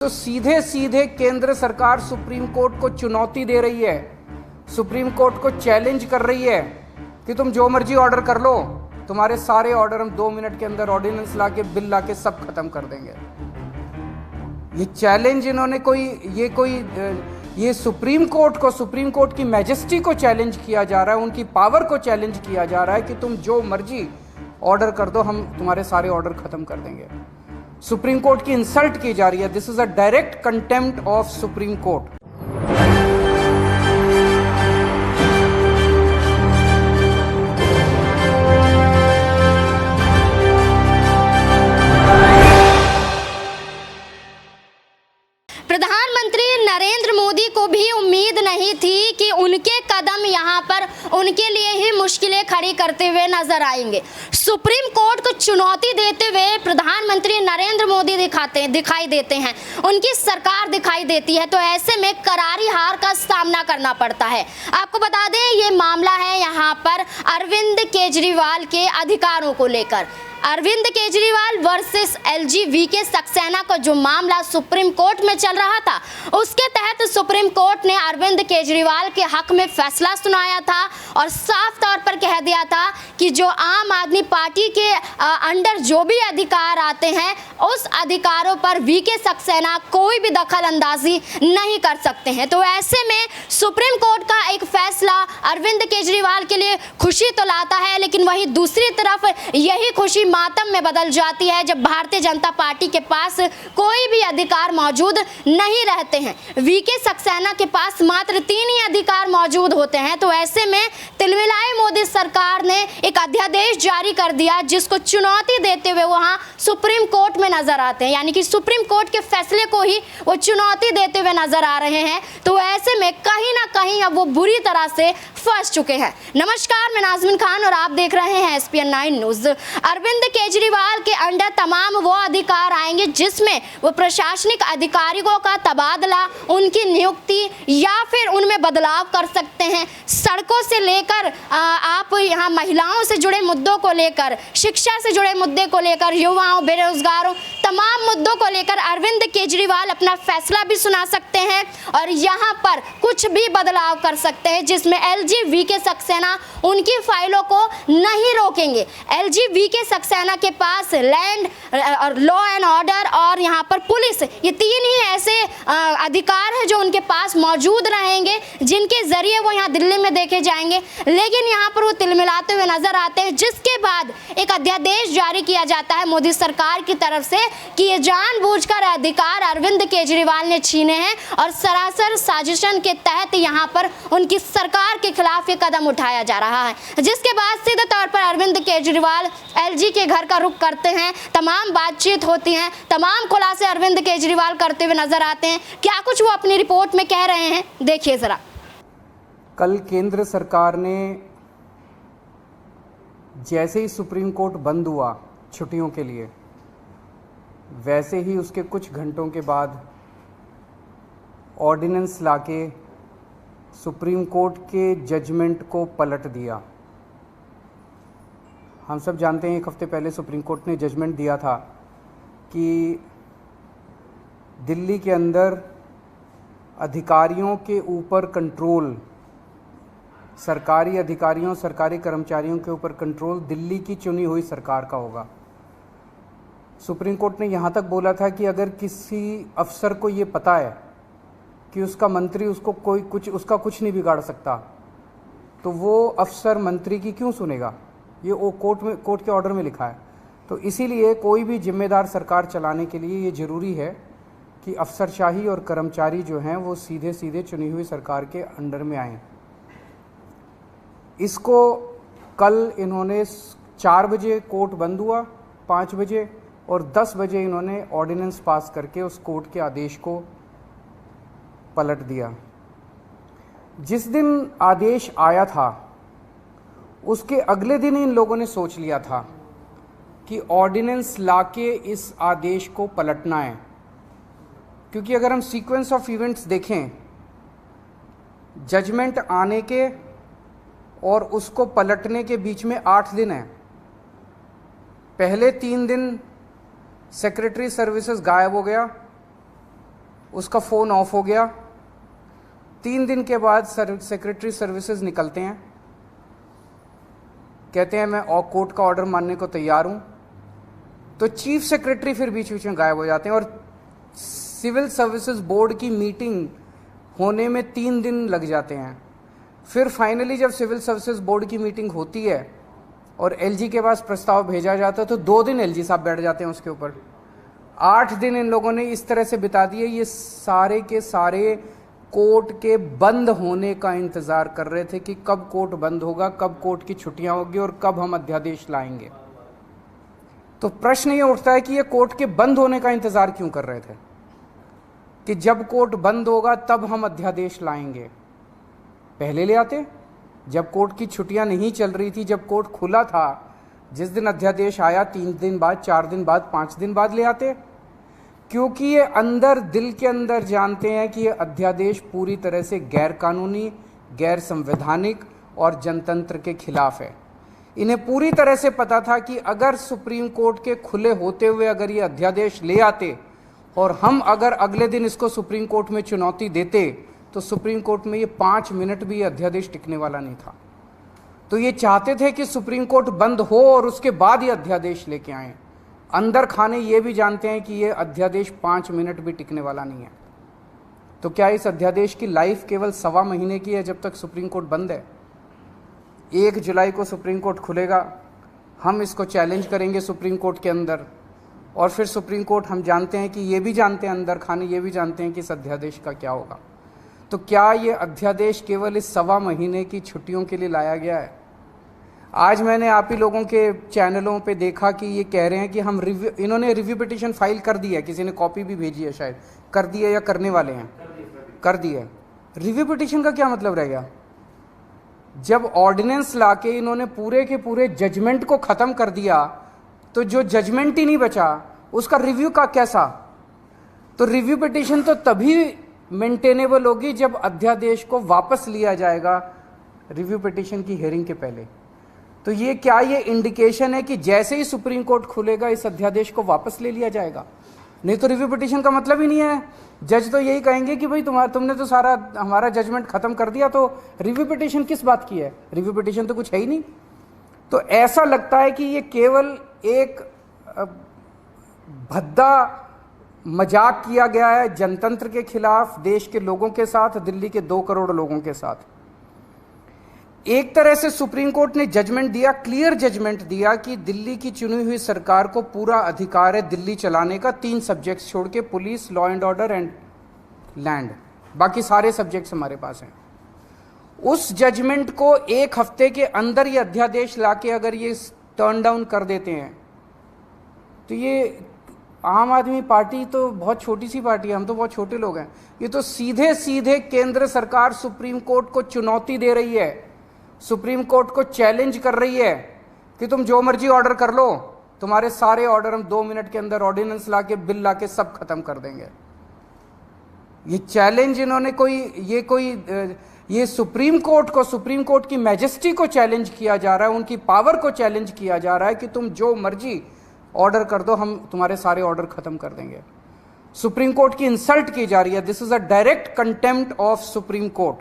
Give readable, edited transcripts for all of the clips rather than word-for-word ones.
तो सीधे सीधे केंद्र सरकार सुप्रीम कोर्ट को चुनौती दे रही है, सुप्रीम कोर्ट को चैलेंज कर रही है कि तुम जो मर्जी ऑर्डर कर लो, तुम्हारे सारे ऑर्डर हम 2 मिनट के अंदर ऑर्डिनेंस लाके बिल लाके सब खत्म कर देंगे। ये चैलेंज इन्होंने ये सुप्रीम कोर्ट की मैजेस्टी को चैलेंज किया जा रहा है, उनकी पावर को चैलेंज किया जा रहा है कि तुम जो मर्जी ऑर्डर कर दो, हम तुम्हारे सारे ऑर्डर खत्म कर देंगे। सुप्रीम कोर्ट की इंसल्ट की जा रही है। This is a direct contempt of supreme court. प्रधानमंत्री नरेंद्र मोदी को भी उम्मीद नहीं थी कि उनके कदम यहां पर उनके लिए ही मुश्किलें खड़ी करते हुए नजर आएंगे। सुप्रीम कोर्ट को चुनौती देते हुए प्रधानमंत्री नरेंद्र मोदी दिखाई देते हैं, उनकी सरकार दिखाई देती है, तो ऐसे में करारी हार का सामना करना पड़ता है। आपको बता दें, ये मामला है यहां पर अरविंद केजरीवाल के अधिकारों को लेकर। Arvind Kejriwal versus LG VK Saxena का जो मामला सुप्रीम कोर्ट में चल रहा था, उसके तहत सुप्रीम कोर्ट ने अरविंद केजरीवाल के हक में फैसला सुनाया था और साफ तौर पर कह दिया था कि जो आम आदमी पार्टी के अंडर जो भी अधिकार आते हैं, उस अधिकारों पर वीके सक्सेना कोई भी दखल अंदाजी नहीं कर सकते हैं। तो ऐसे में सुप्रीम कोर्ट का एक फैसला अरविंद केजरीवाल के लिए खुशी तो लाता है, लेकिन वहीं दूसरी तरफ यही खुशी मातम में बदल जाती है जब भारतीय जनता पार्टी के पास कोई भी अधिकार मौजूद नहीं रहते हैं। वीके सक्सेना के पास मात्र 3 ही अधिकार मौजूद होते हैं। तो ऐसे में तिलमिलाई मोदी सरकार ने एक अध्यादेश जारी कर दिया, जिसको चुनौती देते हुए वहां सुप्रीम कोर्ट में नजर आते हैं, यानी कि सुप्रीम कोर्ट के फैसले को ही वो चुनौती देते हुए नजर आ रहे हैं। तो ऐसे में कहीं ना कहीं अब वो बुरी तरह से फंस चुके हैं। नमस्कार, मैं नाज़मीन खान और आप देख रहे हैं SPN 9 न्यूज। अरविंद केजरीवाल के अंडर तमाम वो अधिकार आएंगे जिसमें वो प्रशासनिक अधिकारियों का तबादला, उनकी नियुक्ति या फिर उनमें बदलाव कर सकते हैं। सड़कों से लेकर आप यहाँ महिलाओं से जुड़े मुद्दों को लेकर, शिक्षा से जुड़े मुद्दे को लेकर, युवाओं, बेरोजगारों, तमाम मुद्दों को लेकर अरविंद केजरीवाल अपना फैसला भी सुना सकते हैं और यहाँ पर कुछ भी बदलाव कर सकते हैं, जिसमें एलजी वीके सक्सेना उनकी फाइलों को नहीं रोकेंगे। एलजी वीके सक्सेना के पास लैंड और लॉ एंड ऑर्डर और यहाँ पर पुलिस, ये 3 ही ऐसे अधिकार हैं जो उनके पास मौजूद रहेंगे, जिनके जरिए वो यहाँ दिल्ली में देखे जाएंगे। लेकिन यहाँ पर वो तिलमिलाते हुए नजर आते हैं, जिसके बाद एक अध्यादेश जारी किया जाता है मोदी सरकार की तरफ से कि ये जानबूझकर अधिकार अरविंद केजरीवाल ने छीने हैं और सरासर साजिशन के तहत यहाँ पर उनकी सरकार के खिलाफ ये कदम उठाया जा रहा है। जिसके बाद सीधे तौर पर अरविंद केजरीवाल एलजी के घर का रुख करते हैं, तमाम बातचीत होती हैं, तमाम खुलासे अरविंद केजरीवाल करते हुए नजर आते हैं। क्या कुछ वो अपनी रिपोर्ट में कह रहे हैं, देखिए जरा। कल केंद्र सरकार ने जैसे ही सुप्रीम कोर्ट बंद हुआ छुट्टियों के लिए, वैसे ही उसके कुछ घंटों के बाद ऑर्डिनेंस लाके सुप्रीम कोर्ट के जजमेंट को पलट दिया। हम सब जानते हैं 1 हफ्ते पहले सुप्रीम कोर्ट ने जजमेंट दिया था कि दिल्ली के अंदर अधिकारियों के ऊपर कंट्रोल, सरकारी अधिकारियों, सरकारी कर्मचारियों के ऊपर कंट्रोल दिल्ली की चुनी हुई सरकार का होगा। सुप्रीम कोर्ट ने यहाँ तक बोला था कि अगर किसी अफसर को ये पता है कि उसका मंत्री उसका कुछ नहीं बिगाड़ सकता, तो वो अफसर मंत्री की क्यों सुनेगा? ये वो कोर्ट के ऑर्डर में लिखा है। तो इसीलिए कोई भी जिम्मेदार सरकार चलाने के लिए ये ज़रूरी है कि अफसरशाही और कर्मचारी जो हैं वो सीधे सीधे चुनी हुई सरकार के अंडर में आएँ। इसको कल इन्होंने 4 बजे कोर्ट बंद हुआ, 5 बजे और 10 बजे इन्होंने ऑर्डिनेंस पास करके उस कोर्ट के आदेश को पलट दिया। जिस दिन आदेश आया था उसके अगले दिन इन लोगों ने सोच लिया था कि ऑर्डिनेंस लाके इस आदेश को पलटना है, क्योंकि अगर हम सीक्वेंस ऑफ इवेंट्स देखें, जजमेंट आने के और उसको पलटने के बीच में 8 दिन है। पहले 3 दिन सेक्रेटरी सर्विसेज गायब हो गया, उसका फ़ोन ऑफ हो गया। 3 दिन के बाद सेक्रेटरी सर्विसेज निकलते हैं, कहते हैं मैं कोर्ट का ऑर्डर मानने को तैयार हूँ। तो चीफ सेक्रेटरी फिर बीच बीच में गायब हो जाते हैं और सिविल सर्विसेज बोर्ड की मीटिंग होने में 3 दिन लग जाते हैं। फिर फाइनली जब सिविल सर्विसेज बोर्ड की मीटिंग होती है और एलजी के पास प्रस्ताव भेजा जाता है तो 2 दिन एलजी साहब बैठ जाते हैं उसके ऊपर। 8 दिन इन लोगों ने इस तरह से बिता दिए। ये सारे के सारे कोर्ट के बंद होने का इंतज़ार कर रहे थे कि कब कोर्ट बंद होगा, कब कोर्ट की छुट्टियां होगी और कब हम अध्यादेश लाएंगे। तो प्रश्न ये उठता है कि ये कोर्ट के बंद होने का इंतज़ार क्यों कर रहे थे कि जब कोर्ट बंद होगा तब हम अध्यादेश लाएंगे। पहले ले आते, जब कोर्ट की छुट्टियां नहीं चल रही थी, जब कोर्ट खुला था, जिस दिन अध्यादेश आया 3 दिन बाद, 4 दिन बाद, 5 दिन बाद ले आते। क्योंकि ये अंदर दिल के अंदर जानते हैं कि ये अध्यादेश पूरी तरह से गैर कानूनी, गैर संवैधानिक और जनतंत्र के खिलाफ है। इन्हें पूरी तरह से पता था कि अगर सुप्रीम कोर्ट के खुले होते हुए अगर ये अध्यादेश ले आते और हम अगर अगले दिन इसको सुप्रीम कोर्ट में चुनौती देते तो सुप्रीम कोर्ट में ये 5 मिनट भी ये अध्यादेश टिकने वाला नहीं था। तो ये चाहते थे कि सुप्रीम कोर्ट बंद हो और उसके बाद ये अध्यादेश लेके आए। अंदर खाने ये भी जानते हैं कि ये अध्यादेश 5 मिनट भी टिकने वाला नहीं है। तो क्या इस अध्यादेश की लाइफ केवल 1.25 महीने की है जब तक सुप्रीम कोर्ट बंद है? 1 जुलाई को सुप्रीम कोर्ट खुलेगा, हम इसको चैलेंज करेंगे सुप्रीम कोर्ट के अंदर और फिर सुप्रीम कोर्ट, हम जानते हैं कि ये भी जानते हैं अंदर खाने ये भी जानते हैं कि इस अध्यादेश का क्या होगा। तो क्या ये अध्यादेश केवल इस 1.25 महीने की छुट्टियों के लिए लाया गया है? आज मैंने आप ही लोगों के चैनलों पे देखा कि ये कह रहे हैं कि हम इन्होंने रिव्यू पिटीशन फाइल कर दी है, किसी ने कॉपी भी भेजी है, शायद कर दी है या करने वाले हैं, कर दी है। रिव्यू पिटीशन का क्या मतलब रह गया? जब ऑर्डिनेंस लाके इन्होंने पूरे के पूरे जजमेंट को खत्म कर दिया तो जो जजमेंट ही नहीं बचा उसका रिव्यू का कैसा? तो रिव्यू पिटीशन तो तभी मेंटेनेबल होगी जब अध्यादेश को वापस लिया जाएगा रिव्यू पिटीशन की हियरिंग के पहले। तो ये क्या ये इंडिकेशन है कि जैसे ही सुप्रीम कोर्ट खुलेगा इस अध्यादेश को वापस ले लिया जाएगा? नहीं तो रिव्यू पिटीशन का मतलब ही नहीं है। जज तो यही कहेंगे कि भाई तुमने तो सारा हमारा जजमेंट खत्म कर दिया, तो रिव्यू पिटीशन किस बात की है? रिव्यू पिटीशन तो कुछ है ही नहीं। तो ऐसा लगता है कि ये केवल एक भद्दा मजाक किया गया है जनतंत्र के खिलाफ, देश के लोगों के साथ, दिल्ली के 2 करोड़ लोगों के साथ। एक तरह से सुप्रीम कोर्ट ने जजमेंट दिया, क्लियर जजमेंट दिया कि दिल्ली की चुनी हुई सरकार को पूरा अधिकार है दिल्ली चलाने का, 3 सब्जेक्ट्स छोड़ के, police, law and order and land, बाकी सारे सब्जेक्ट्स हमारे पास हैं। उस जजमेंट को 1 हफ्ते के अंदर ये अध्यादेश लाके अगर ये टर्न डाउन कर देते हैं तो ये आम आदमी पार्टी तो बहुत छोटी सी पार्टी है, हम तो बहुत छोटे लोग हैं। ये तो सीधे सीधे केंद्र सरकार सुप्रीम कोर्ट को चुनौती दे रही है, सुप्रीम कोर्ट को चैलेंज कर रही है कि तुम जो मर्जी ऑर्डर कर लो, तुम्हारे सारे ऑर्डर हम 2 मिनट के अंदर ऑर्डिनेंस लाके, बिल लाके सब खत्म कर देंगे। ये चैलेंज इन्होंने ये सुप्रीम कोर्ट को, सुप्रीम कोर्ट की मैजेस्टी को चैलेंज किया जा रहा है, उनकी पावर को चैलेंज किया जा रहा है कि तुम जो मर्जी ऑर्डर कर दो, हम तुम्हारे सारे ऑर्डर खत्म कर देंगे। सुप्रीम कोर्ट की इंसल्ट की जा रही है। This is a direct contempt of supreme court.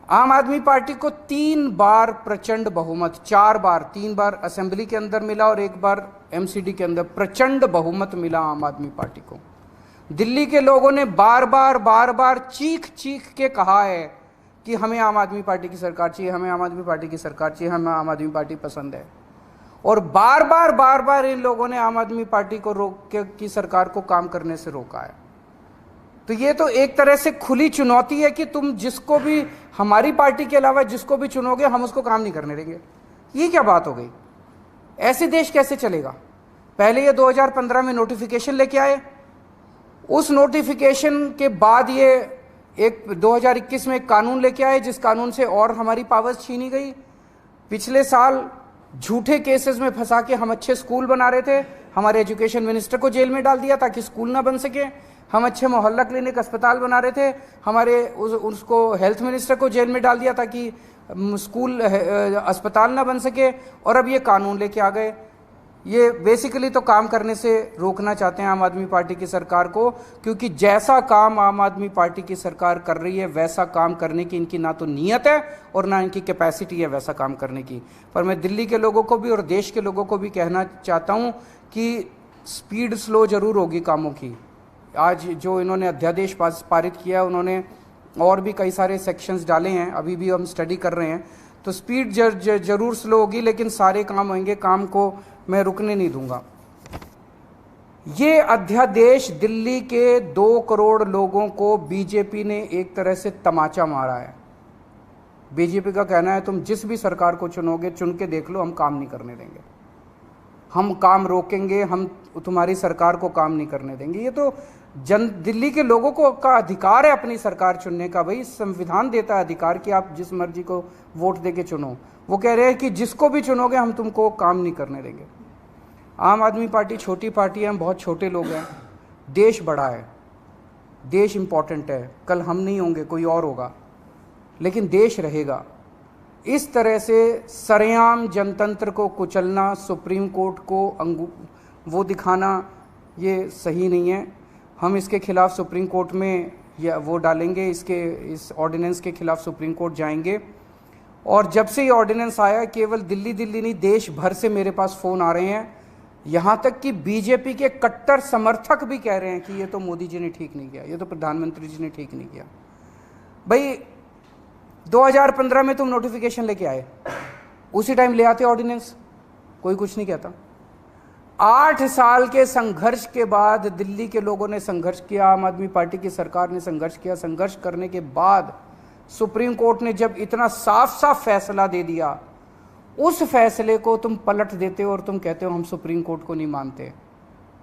आम आदमी पार्टी को 3 बार प्रचंड बहुमत, 4 बार, 3 बार असेंबली के अंदर मिला और 1 बार एमसीडी के अंदर प्रचंड बहुमत मिला आम आदमी पार्टी को। दिल्ली के लोगों ने बार बार चीख चीख के कहा है कि हमें आम आदमी पार्टी की सरकार चाहिए, हमें आम आदमी पार्टी की सरकार चाहिए, हमें आम आदमी पार्टी पसंद है। और बार बार इन लोगों ने आम आदमी पार्टी को की सरकार को काम करने से रोका है। तो ये तो एक तरह से खुली चुनौती है कि तुम जिसको भी, हमारी पार्टी के अलावा जिसको भी चुनोगे हम उसको काम नहीं करने देंगे। ये क्या बात हो गई? ऐसे देश कैसे चलेगा? पहले ये 2015 में नोटिफिकेशन लेके आए, उस नोटिफिकेशन के बाद ये एक 2021 में एक कानून लेके आए जिस कानून से और हमारी पावर्स छीनी गई। पिछले साल झूठे केसेस में फंसा के हम अच्छे स्कूल बना रहे थे, हमारे एजुकेशन मिनिस्टर को जेल में डाल दिया ताकि स्कूल ना बन सके। हम अच्छे मोहल्ला क्लिनिक अस्पताल बना रहे थे, हमारे उसको हेल्थ मिनिस्टर को जेल में डाल दिया ताकि स्कूल अस्पताल ना बन सके। और अब ये कानून लेके आ गए। ये बेसिकली तो काम करने से रोकना चाहते हैं आम आदमी पार्टी की सरकार को, क्योंकि जैसा काम आम आदमी पार्टी की सरकार कर रही है वैसा काम करने की इनकी ना तो नीयत है और ना इनकी कैपेसिटी है वैसा काम करने की। पर मैं दिल्ली के लोगों को भी और देश के लोगों को भी कहना चाहता हूँ कि स्पीड स्लो जरूर होगी कामों की। आज जो इन्होंने अध्यादेश पारित किया, उन्होंने और भी कई सारे सेक्शंस डाले हैं, अभी भी हम स्टडी कर रहे हैं, तो स्पीड जरूर स्लो होगी, लेकिन सारे काम होंगे। काम को मैं रुकने नहीं दूंगा। ये अध्यादेश दिल्ली के 2 करोड़ लोगों को बीजेपी ने एक तरह से तमाचा मारा है। बीजेपी का कहना है तुम जिस भी सरकार को चुनोगे, चुन के देख लो, हम काम नहीं करने देंगे, हम काम रोकेंगे, हम तुम्हारी सरकार को काम नहीं करने देंगे। ये तो दिल्ली के लोगों को का अधिकार है अपनी सरकार चुनने का। भाई संविधान देता है अधिकार कि आप जिस मर्जी को वोट देके चुनो। वो कह रहे हैं कि जिसको भी चुनोगे हम तुमको काम नहीं करने देंगे। आम आदमी पार्टी छोटी पार्टी है, हम बहुत छोटे लोग हैं। देश बड़ा है, देश इम्पॉर्टेंट है। कल हम नहीं होंगे, कोई और होगा, लेकिन देश रहेगा। इस तरह से सरेआम जनतंत्र को कुचलना, सुप्रीम कोर्ट को वो दिखाना, ये सही नहीं है। हम इसके खिलाफ सुप्रीम कोर्ट में या वो डालेंगे, इस ऑर्डिनेंस के खिलाफ सुप्रीम कोर्ट जाएंगे। और जब से ये ऑर्डिनेंस आया, केवल दिल्ली नहीं देश भर से मेरे पास फ़ोन आ रहे हैं, यहाँ तक कि बीजेपी के कट्टर समर्थक भी कह रहे हैं कि ये तो मोदी जी ने ठीक नहीं किया, ये तो प्रधानमंत्री जी ने ठीक नहीं किया। भाई 2015 में तुम नोटिफिकेशन लेके आए, उसी टाइम ले आते ऑर्डिनेंस, कोई कुछ नहीं कहता। 8 साल के संघर्ष के बाद दिल्ली के लोगों ने संघर्ष किया, आम आदमी पार्टी की सरकार ने संघर्ष किया। संघर्ष करने के बाद सुप्रीम कोर्ट ने जब इतना साफ साफ फैसला दे दिया, उस फैसले को तुम पलट देते हो और तुम कहते हो हम सुप्रीम कोर्ट को नहीं मानते।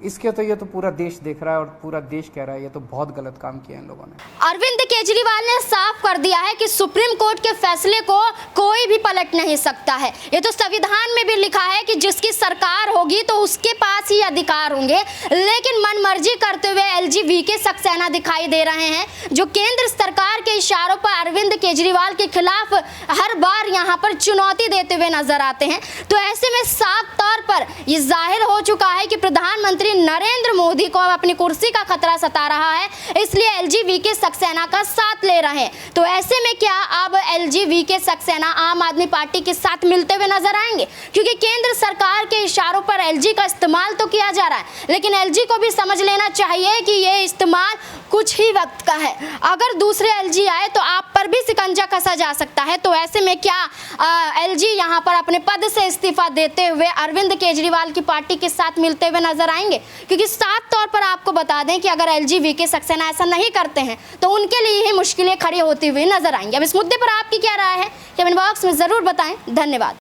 इसके तो ये तो पूरा देश देख रहा है और पूरा देश कह रहा है ये तो बहुत गलत काम किया इन लोगों ने। अरविंद केजरीवाल ने साफ कर दिया है कि सुप्रीम कोर्ट के फैसले को कोई भी पलट नहीं सकता है। ये तो संविधान में भी लिखा है कि जिसकी सरकार होगी तो उसके पास ही अधिकार होंगे, लेकिन मनमर्जी करते हुए एलजी सक्सेना दिखाई दे रहे हैं, जो केंद्र सरकार के इशारों पर अरविंद केजरीवाल के खिलाफ हर बार यहाँ पर चुनौती देते हुए नजर आते हैं। तो ऐसे में साफ तौर पर ये जाहिर हो चुका है कि प्रधानमंत्री नरेंद्र मोदी को अपनी कुर्सी का खतरा सता रहा है, इसलिए एलजी सक्सेना का साथ ले रहे हैं। तो ऐसे में क्या अब एलजी सक्सेना आम आदमी पार्टी के साथ मिलते हुए नजर आएंगे? क्योंकि केंद्र सरकार के इशारों पर एलजी का इस्तेमाल तो किया जा रहा है, लेकिन एलजी को भी समझ लेना चाहिए कि ये इस्तेमाल कुछ ही वक्त का है। अगर दूसरे एलजी आए तो आप पर भी शिकंजा कसा जा सकता है। तो ऐसे में क्या एलजी यहाँ पर अपने पद से इस्तीफा देते हुए अरविंद केजरीवाल की पार्टी के साथ मिलते हुए नजर आएंगे? क्योंकि साफ तौर पर आपको बता दें कि अगर एलजी सक्सेना ऐसा नहीं करते हैं तो उनके लिए ही मुश्किलें खड़ी होती हुई नजर आएंगी। अब इस मुद्दे पर आपकी क्या राय है, कमेंट बॉक्स में जरूर बताएं। धन्यवाद।